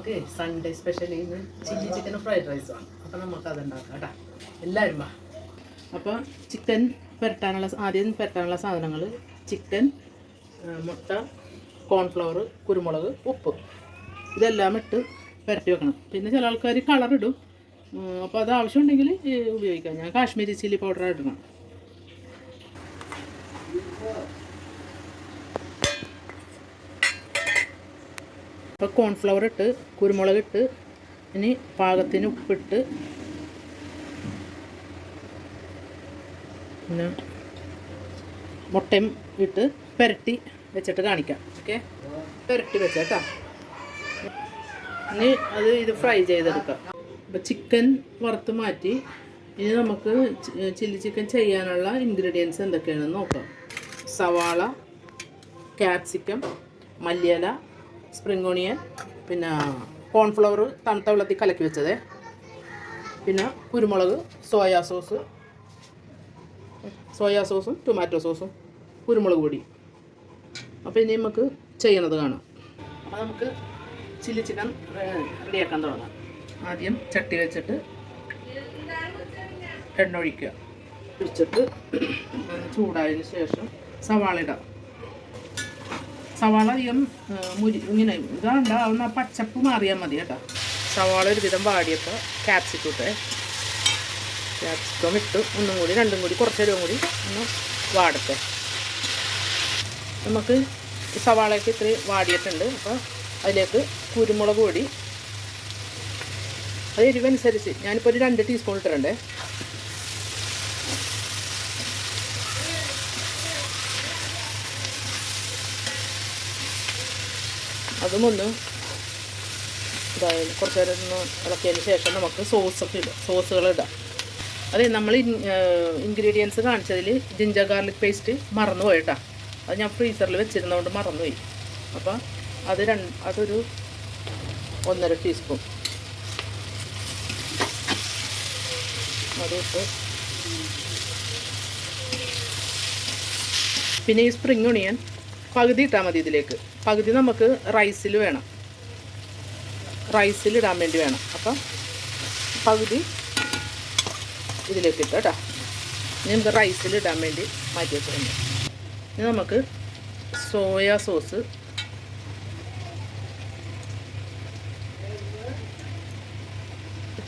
നമുക്ക് Sunday special ഇന്ന് chilli chicken fried റൈസാണ്. അപ്പോൾ നമുക്ക് അതുണ്ടാക്കാം കേട്ടോ. എല്ലാവരും വാ. അപ്പോൾ ചിക്കൻ ആദ്യം പുരട്ടാനുള്ള സാധനങ്ങൾ: ചിക്കൻ, മുട്ട, കോൺഫ്ലവർ, കുരുമുളക്, ഉപ്പ്, ഇതെല്ലാം ഇട്ട് പുരട്ടി വെക്കണം. പിന്നെ ചില ആൾക്കാർ കളർ ഇടും, അപ്പോൾ അത് ആവശ്യമുണ്ടെങ്കിൽ ഉപയോഗിക്കാം. ഞാൻ കാശ്മീരി ചില്ലി പൗഡർ ഇടണം. അപ്പോൾ കോൺഫ്ലവർ ഇട്ട്, കുരുമുളക് ഇട്ട്, ഇനി പാകത്തിന് ഉപ്പിട്ട്, പിന്നെ മുട്ടയും ഇട്ട് പുരട്ടി വെച്ചിട്ട് കാണിക്കാം. ഓക്കെ, പുരട്ടി വെച്ചേട്ടാ. ഇനി ഇത് ഫ്രൈ ചെയ്തെടുക്കാം. അപ്പോൾ ചിക്കൻ വറുത്ത് മാറ്റി. ഇനി നമുക്ക് ചില്ലി ചിക്കൻ ചെയ്യാനുള്ള ഇൻഗ്രീഡിയൻസ് എന്തൊക്കെയാണെന്ന് നോക്കാം. സവാള, ക്യാപ്സിക്കം, മല്ലിയില, സ്പ്രിംഗ് ഓണിയൻ, പിന്നെ കോൺഫ്ലവർ തണുത്ത വെള്ളത്തിൽ കലക്കി വെച്ചത്, പിന്നെ കുരുമുളക്, സോയാ സോസും ടൊമാറ്റോ സോസും കുരുമുളക് പൊടി. അപ്പോൾ ഇനി നമുക്ക് ചെയ്യണത് കാണാം. അപ്പോൾ നമുക്ക് ചില്ലി ചിക്കൻ റെഡിയാക്കാൻ തുടങ്ങാം. ആദ്യം ചട്ടി വെച്ചിട്ട് എണ്ണ ഒഴിക്കുക. ഒഴിച്ചിട്ട് ചൂടായതിന് ശേഷം സവാള ഇടാം. സവാള അധികം ഇങ്ങനെ ഇതാണ്ടാവുന്ന പച്ചപ്പ് മാറിയാൽ മതി കേട്ടോ. സവാള ഒരുവിധം വാടിയപ്പോൾ ക്യാപ്സിക്കം ഇട്ട് ഒന്നും കൂടി രണ്ടും കൂടി കുറച്ച് നേരം കൂടി ഒന്ന് വാടട്ടെ. നമുക്ക് സവാളയ്ക്ക് ഇത്തിരി വാടിയിട്ടുണ്ട്. അപ്പോൾ അതിലേക്ക് കുരുമുളക് പൊടി, അത് എരിവനുസരിച്ച് ഞാനിപ്പോൾ ഒരു 2 ടീസ്പൂൺ ഇട്ടിട്ടുണ്ട്. അതും ഒന്ന് ഇതായാലും കുറച്ച് നേരം ഒന്ന് ഇളക്കിയതിന് ശേഷം നമുക്ക് സോസുകൾ ഇടാം. അതെ, നമ്മൾ ഇൻഗ്രീഡിയൻസ് കാണിച്ചതിൽ ജിഞ്ചർ ഗാർലിക് പേസ്റ്റ് മറന്നുപോയി കേട്ടോ. അത് ഞാൻ ഫ്രീസറിൽ വെച്ചിരുന്നതുകൊണ്ട് മറന്നുപോയി. അപ്പോൾ അതൊരു 1.5 ടീസ്പൂൺ അതിട്ട്, പിന്നെ ഈ സ്പ്രിംഗ് ഓണിയൻ പകുതി ഇട്ടാൽ മതി. ഇതിലേക്ക് പകുതി നമുക്ക് റൈസിലിടാൻ വേണ്ടി വേണം. അപ്പം പകുതി ഇതിലേക്ക് ഇട്ട് കേട്ടോ. ഇനി നമുക്ക് റൈസിലിടാൻ വേണ്ടി മാറ്റി വെച്ചിട്ടുണ്ട്. ഇനി നമുക്ക് സോയാ സോസ്,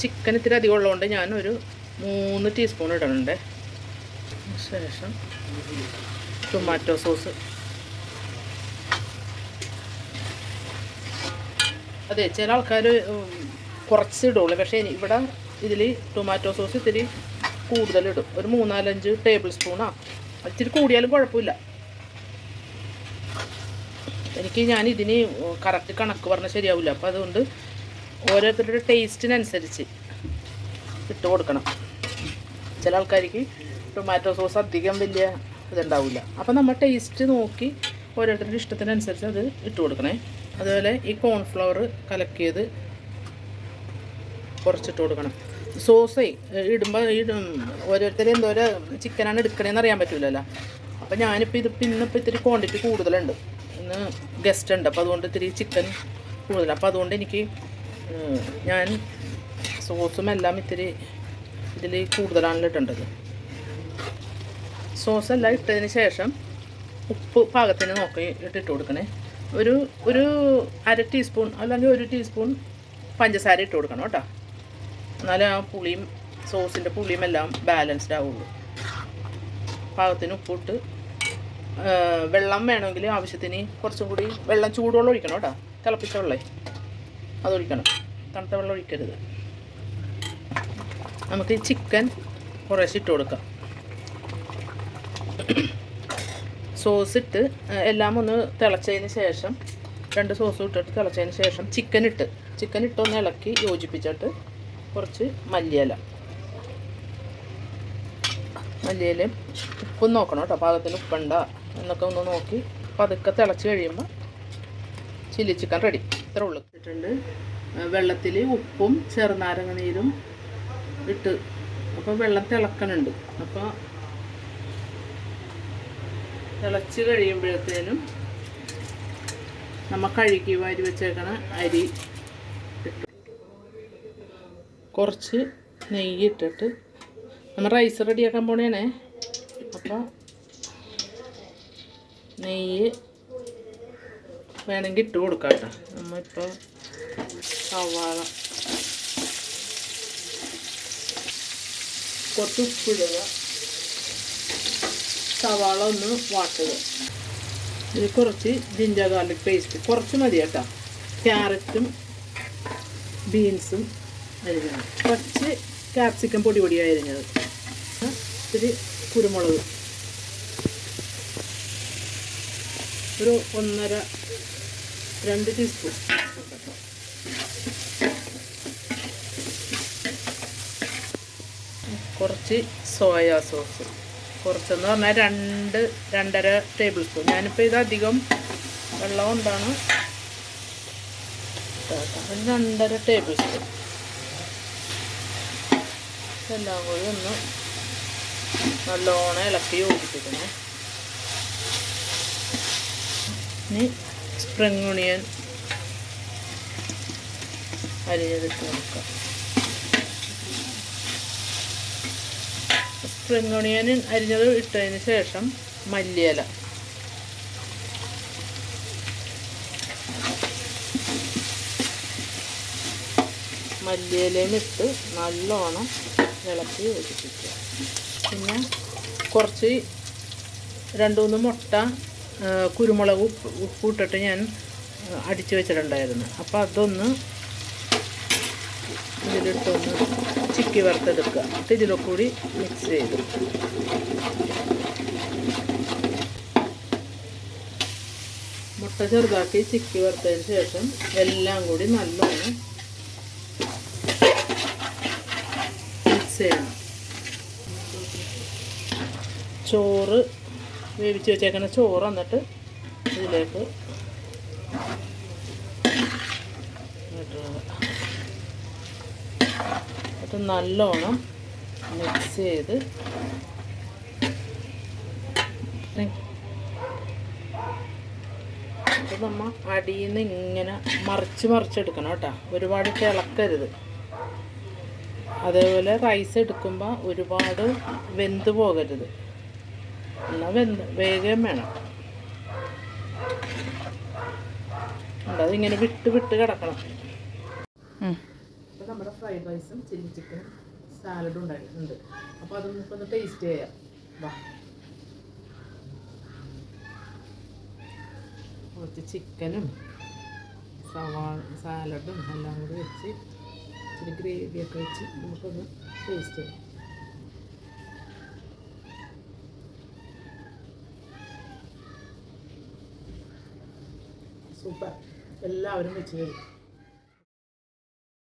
ചിക്കൻ ഇത്തിരി അധികം ഉള്ളതുകൊണ്ട് ഞാനൊരു 3 ടീസ്പൂൺ ഇടുന്നുണ്ട്. ശേഷം ടൊമാറ്റോ സോസ്. അതെ, ചില ആൾക്കാർ കുറച്ച് ഇടുള്ളൂ. പക്ഷേ ഇവിടെ ഇതിൽ ടൊമാറ്റോ സോസ് ഇത്തിരി കൂടുതലിടും. ഒരു 3-4 ടേബിൾ സ്പൂണാണ്. ഇത്തിരി കൂടിയാലും കുഴപ്പമില്ല. ഞാനിതിന് കറക്റ്റ് കണക്ക് പറഞ്ഞാൽ ശരിയാവില്ല. അപ്പോൾ അതുകൊണ്ട് ഓരോരുത്തരുടെ ടേസ്റ്റിനനുസരിച്ച് ഇട്ട് കൊടുക്കണം. ചില ആൾക്കാർക്ക് ടൊമാറ്റോ സോസ് അധികം വലിയ ഇതുണ്ടാവില്ല. അപ്പോൾ നമ്മൾ ടേസ്റ്റ് നോക്കി ഓരോരുത്തരുടെ ഇഷ്ടത്തിനനുസരിച്ച് അത് ഇട്ട് കൊടുക്കണേ. അതുപോലെ ഈ കോൺഫ്ലവർ കലക്കിയത് കുറച്ചിട്ട് കൊടുക്കണം. സോസ് ഇടുമ്പോൾ ഓരോരുത്തർ എന്തോരം ചിക്കനാണ് എടുക്കണേന്ന് അറിയാൻ പറ്റില്ലല്ലോ. അപ്പോൾ ഞാനിപ്പോൾ ഇന്നിപ്പോൾ ഇത്തിരി ക്വാണ്ടിറ്റി കൂടുതലുണ്ട്. ഇന്ന് ഗസ്റ്റ് ഉണ്ട്. അപ്പോൾ അതുകൊണ്ട് ഇത്തിരി ചിക്കൻ കൂടുതലാണ്. അപ്പോൾ അതുകൊണ്ട് ഞാൻ സോസും എല്ലാം ഇത്തിരി ഇതിൽ കൂടുതലാണല്ലോ ഇട്ടേണ്ടത്. സോസെല്ലാം ഇട്ടതിന് ശേഷം ഉപ്പ് പാകത്തിന് നോക്കി ഇട്ട് കൊടുക്കണേ. ഒരു 1/2 ടീസ്പൂൺ അല്ലെങ്കിൽ 1 ടീസ്പൂൺ പഞ്ചസാര ഇട്ട് കൊടുക്കണം കേട്ടോ. എന്നാലും ആ പുളിയും സോസിൻ്റെ പുളിയും എല്ലാം ബാലൻസ്ഡ് ആവുള്ളൂ. പാകത്തിന് ഉപ്പിട്ട് വെള്ളം വേണമെങ്കിൽ ആവശ്യത്തിന് കുറച്ചും കൂടി വെള്ളം, ചൂടുവെള്ളം ഒഴിക്കണം കേട്ടോ. തിളപ്പിച്ച വെള്ളമേ അതൊഴിക്കണം, തണുത്ത വെള്ളം ഒഴിക്കരുത്. നമുക്ക് ഈ ചിക്കൻ കുറേശ്ശെ ഇട്ട് കൊടുക്കാം. സോസ് ഇട്ട് എല്ലാം ഒന്ന് തിളച്ചതിന് ശേഷം 2 സോസും ഇട്ടിട്ട് തിളച്ചതിന് ശേഷം ചിക്കൻ ഇട്ടൊന്ന് ഇളക്കി യോജിപ്പിച്ചിട്ട് കുറച്ച് മല്ലിയിലയും ഉപ്പും നോക്കണം കേട്ടോ. പാകത്തിന് ഉപ്പുണ്ട എന്നൊക്കെ ഒന്ന് നോക്കി പതുക്കെ തിളച്ച് കഴിയുമ്പോൾ ചില്ലി ചിക്കൻ റെഡി. ഇത്ര ഉള്ളു. ഇട്ടിട്ടുണ്ട് വെള്ളത്തിൽ ഉപ്പും ചെറുനാരങ്ങ നീരും ഇട്ട്. അപ്പോൾ വെള്ളം തിളക്കണുണ്ട്. അപ്പോൾ തിളച്ച് കഴിയുമ്പോഴത്തേനും നമ്മൾ കഴുകി വാരി വെച്ചേക്കണ അരി കുറച്ച് നെയ്യ് ഇട്ടിട്ട് നമ്മൾ റൈസ് റെഡിയാക്കാൻ പോണേണേ. അപ്പോൾ നെയ്യ് വേണമെങ്കിൽ ഇട്ട് കൊടുക്കാം കേട്ടോ. നമ്മളിപ്പോൾ സവാള കുറച്ച് ഉപ്പിടുക, സവാള ഒന്ന് വാട്ടുക. ഇത് കുറച്ച് ജിഞ്ചർ ഗാർലിക് പേസ്റ്റ് കുറച്ച് മതി കേട്ടോ. ക്യാരറ്റും ബീൻസും അരിഞ്ഞത്, കുറച്ച് ക്യാപ്സിക്കം പൊടി പൊടിയായി അരിഞ്ഞത്, ഇത്തിരി കുരുമുളക്, ഒരു 2 ടീസ്പൂൺ, കുറച്ച് സോയാ സോസ് കുറച്ചെന്ന് പറഞ്ഞാൽ 2-2.5 ടേബിൾ സ്പൂൺ. ഞാനിപ്പോൾ ഇത് അധികം വെള്ളം കൊണ്ടാണ് 2.5 ടേബിൾ സ്പൂൺ. എല്ലാം കൂടി ഒന്ന് നല്ലോണം ഇളക്കി യോജിപ്പിക്കണം. ഇനി സ്പ്രിംഗ് ഒണിയൻ അരിഞ്ഞതിട്ട് നോക്കാം. സ്പ്രിംഗ് ഒണിയൻ അരിഞ്ഞത് ഇട്ടതിന് ശേഷം മല്ലിയില, മല്ലിയിലയും ഇട്ട് നല്ലോണം ഇളക്കി യോജിപ്പിക്കുക. പിന്നെ കുറച്ച് 2-3 മുട്ട കുരുമുളക് ഉപ്പ് ഇട്ടിട്ട് ഞാൻ അടിച്ച് വെച്ചിട്ടുണ്ടായിരുന്നു. അപ്പോൾ അതൊന്ന് ഇതിലിട്ടൊന്ന് ചിക്കി വറുത്തെടുക്കുക. എന്നിട്ട് ഇതിലൊക്കെ കൂടി മിക്സ് ചെയ്ത് മുട്ട ചെറുതാക്കി ചിക്കി വറുത്തതിന് ശേഷം എല്ലാം കൂടി നല്ലോണം മിക്സ് ചെയ്യണം. ചോറ് വേവിച്ച് വെച്ചേക്കുന്ന ചോറ് എന്നിട്ട് ഇതിലേക്ക് അത് നല്ലോണം മിക്സ് ചെയ്ത് അത് നമ്മൾ അടിയിൽ നിന്ന് ഇങ്ങനെ മറിച്ചെടുക്കണം കേട്ടോ. ഒരുപാട് തിളക്കരുത്. അതേപോലെ റൈസ് എടുക്കുമ്പോൾ ഒരുപാട് വെന്ത് പോകരുത്, എന്നാൽ വേഗം വേണം. അതിങ്ങനെ വിട്ട് കിടക്കണം. അപ്പോൾ നമ്മുടെ ഫ്രൈഡ് റൈസും ചില്ലി ചിക്കനും സാലഡും ഉണ്ടായിട്ടുണ്ട്. അപ്പോൾ അത് നമുക്കൊന്ന് ടേസ്റ്റ് ചെയ്യാം. വാ, കുറച്ച് ചിക്കനും സാലഡും എല്ലാം കൂടി വെച്ച് ഇച്ചിരി ഗ്രേവിയൊക്കെ വെച്ച് നമുക്കൊന്ന് ടേസ്റ്റ് ചെയ്യാം. സൂപ്പർ, എല്ലാവരും വെച്ച് കഴിയും.